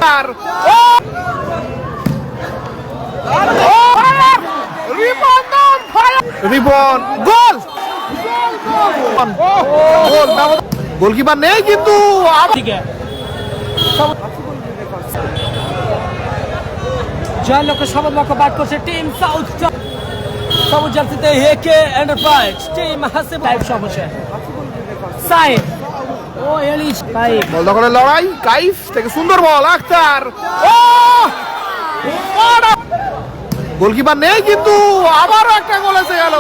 আর ribbon গোল goalkeeper নেই কিন্তু জয় লক্ষ্য শপথ বাক্য পাঠ করছে টিম সাউথ সবুজ জার্সিতে হেকে এন্টারপ্রাইজ টিম হাসিব লাইভ সমস্যা সাইড ও এলিশ কাইফ বল দখলের লড়াই কাইফ থেকে সুন্দর বল আখতার ও গোলকিপার নেই কিন্তু আবারও একটা গোল এসে গেল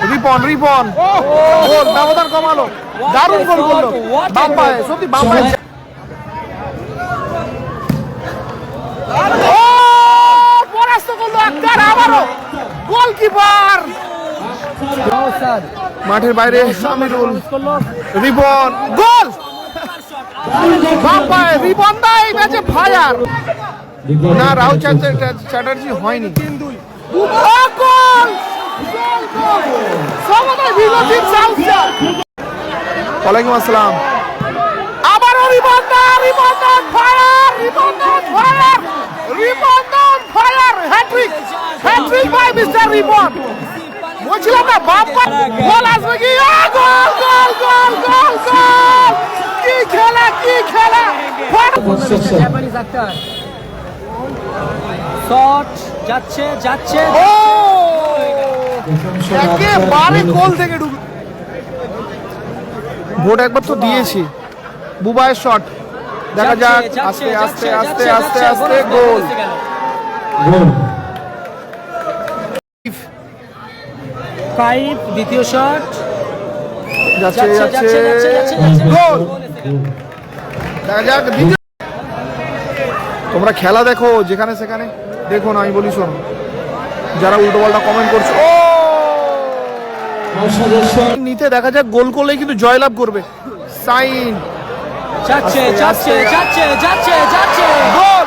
রিপন রিপন গোল ব্যবধান কমালো দারুণ গোল করলো বাম পায়ে সত্যি বাম পায়ে ও পরাস্ত করলো আখতার আবারও গোলকিপার মাঠের বাইরে আমিরুল রিপন গোল বাম পায়ে রিপন দা এই ম্যাচে ফায়ার না রাহুল চ্যাটার্জি হয়নি ওয়ালাইকুম আসসালাম আবারও Ripon da fire Ripon fire hat trick by mister Ripon বলছিলাম না বাম পায়ে গোল আসবে কি গোল গোল গোল গোল গোল কি খেলা জাপানিজ আক্তার শট যাচ্ছে ও একেবারে গোল থেকে ঢুকলো ভোট একবার তো দিয়েছি বুবাইয়ের শট দেখা যাক আস্তে গোল কাইফ দ্বিতীয় শট যাচ্ছে গোল দেখা যাক তোমরা খেলা দেখো যেখানে সেখানে দেখো না আমি বলি শোন যারা উল্টো পাল্টা কমেন্ট করছো ও নিতে দেখা যাক গোল করলেই কিন্তু জয়লাভ করবে সাইন যাচ্ছে গোল